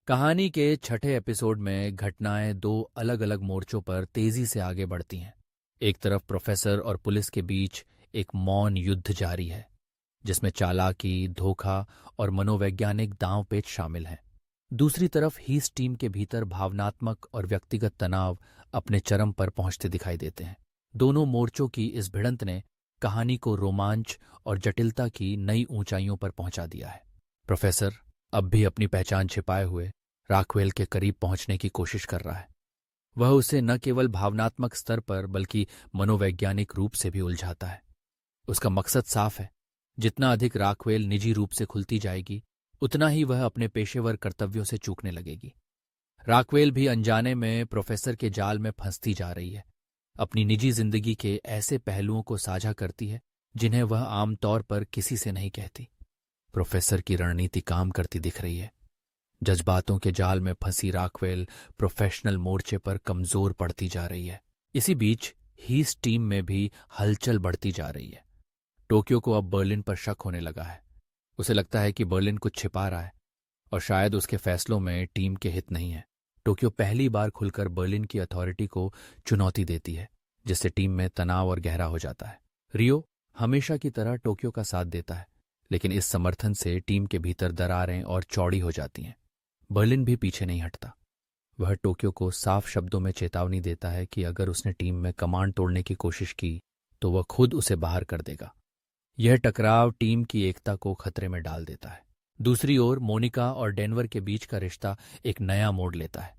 कहानी के छठे एपिसोड में घटनाएं दो अलग अलग मोर्चों पर तेजी से आगे बढ़ती हैं। एक तरफ प्रोफेसर और पुलिस के बीच एक मौन युद्ध जारी है, जिसमें चालाकी, धोखा और मनोवैज्ञानिक दांवपेच शामिल हैं। दूसरी तरफ हीस टीम के भीतर भावनात्मक और व्यक्तिगत तनाव अपने चरम पर पहुंचते दिखाई देते हैं। दोनों मोर्चों की इस भिड़ंत ने कहानी को रोमांच और जटिलता की नई ऊंचाइयों पर पहुंचा दिया है। प्रोफेसर अब भी अपनी पहचान छिपाए हुए राक्वेल के करीब पहुंचने की कोशिश कर रहा है। वह उसे न केवल भावनात्मक स्तर पर बल्कि मनोवैज्ञानिक रूप से भी उलझाता है। उसका मकसद साफ है, जितना अधिक राक्वेल निजी रूप से खुलती जाएगी, उतना ही वह अपने पेशेवर कर्तव्यों से चूकने लगेगी। राक्वेल भी अनजाने में प्रोफेसर के जाल में फंसती जा रही है, अपनी निजी जिंदगी के ऐसे पहलुओं को साझा करती है जिन्हें वह आमतौर पर किसी से नहीं कहती। प्रोफेसर की रणनीति काम करती दिख रही है। जज्बातों के जाल में फंसी राक्वेल प्रोफेशनल मोर्चे पर कमजोर पड़ती जा रही है। इसी बीच हीस टीम में भी हलचल बढ़ती जा रही है। टोक्यो को अब बर्लिन पर शक होने लगा है। उसे लगता है कि बर्लिन कुछ छिपा रहा है और शायद उसके फैसलों में टीम के हित नहीं है। टोक्यो पहली बार खुलकर बर्लिन की अथॉरिटी को चुनौती देती है, जिससे टीम में तनाव और गहरा हो जाता है। रियो हमेशा की तरह टोक्यो का साथ देता है, लेकिन इस समर्थन से टीम के भीतर दरारें और चौड़ी हो जाती हैं। बर्लिन भी पीछे नहीं हटता। वह टोक्यो को साफ शब्दों में चेतावनी देता है कि अगर उसने टीम में कमांड तोड़ने की कोशिश की तो वह खुद उसे बाहर कर देगा। यह टकराव टीम की एकता को खतरे में डाल देता है। दूसरी ओर मोनिका और डेनवर के बीच का रिश्ता एक नया मोड़ लेता है।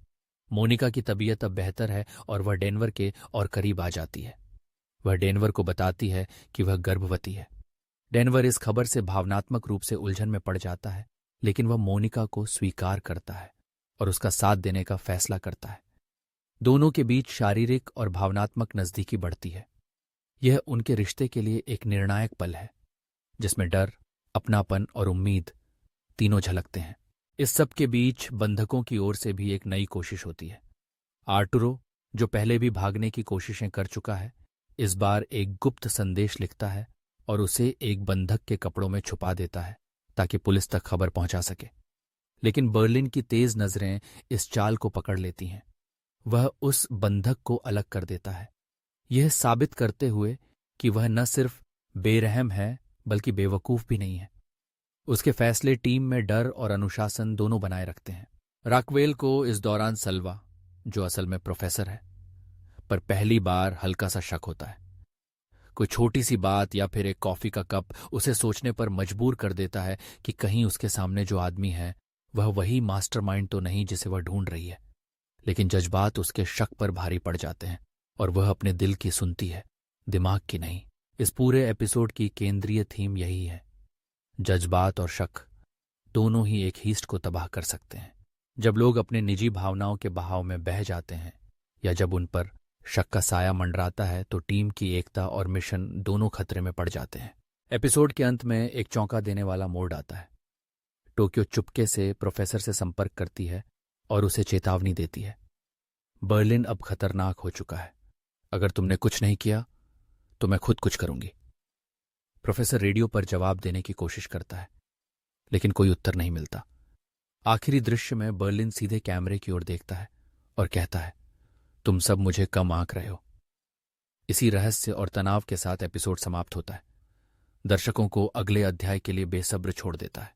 मोनिका की तबीयत अब बेहतर है और वह डेनवर के और करीब आ जाती है। वह डेनवर को बताती है कि वह गर्भवती है। डेनवर इस खबर से भावनात्मक रूप से उलझन में पड़ जाता है, लेकिन वह मोनिका को स्वीकार करता है और उसका साथ देने का फैसला करता है। दोनों के बीच शारीरिक और भावनात्मक नज़दीकी बढ़ती है। यह उनके रिश्ते के लिए एक निर्णायक पल है, जिसमें डर, अपनापन और उम्मीद तीनों झलकते हैं। इस सब के बीच बंधकों की ओर से भी एक नई कोशिश होती है। आर्टुरो, जो पहले भी भागने की कोशिशें कर चुका है, इस बार एक गुप्त संदेश लिखता है और उसे एक बंधक के कपड़ों में छुपा देता है ताकि पुलिस तक खबर पहुंचा सके। लेकिन बर्लिन की तेज नजरें इस चाल को पकड़ लेती हैं। वह उस बंधक को अलग कर देता है, यह साबित करते हुए कि वह न सिर्फ बेरहम है बल्कि बेवकूफ भी नहीं है। उसके फैसले टीम में डर और अनुशासन दोनों बनाए रखते हैं। राक्वेल को इस दौरान सल्वा, जो असल में प्रोफेसर है, पर पहली बार हल्का सा शक होता है। कोई छोटी सी बात या फिर एक कॉफी का कप उसे सोचने पर मजबूर कर देता है कि कहीं उसके सामने जो आदमी है वह वही मास्टरमाइंड तो नहीं जिसे वह ढूंढ रही है। लेकिन जज्बात उसके शक पर भारी पड़ जाते हैं और वह अपने दिल की सुनती है, दिमाग की नहीं। इस पूरे एपिसोड की केंद्रीय थीम यही है। जज्बात और शक दोनों ही एक हीस्ट को तबाह कर सकते हैं। जब लोग अपने निजी भावनाओं के बहाव में बह जाते हैं या जब उन पर शक का साया मंडराता है तो टीम की एकता और मिशन दोनों खतरे में पड़ जाते हैं। एपिसोड के अंत में एक चौंका देने वाला मोड़ आता है। टोक्यो चुपके से प्रोफेसर से संपर्क करती है और उसे चेतावनी देती है, बर्लिन अब खतरनाक हो चुका है। अगर तुमने कुछ नहीं किया तो मैं खुद कुछ करूंगी। प्रोफेसर रेडियो पर जवाब देने की कोशिश करता है, लेकिन कोई उत्तर नहीं मिलता। आखिरी दृश्य में बर्लिन सीधे कैमरे की ओर देखता है और कहता है, तुम सब मुझे कम आंक रहे हो। इसी रहस्य और तनाव के साथ एपिसोड समाप्त होता है। दर्शकों को अगले अध्याय के लिए बेसब्र छोड़ देता है।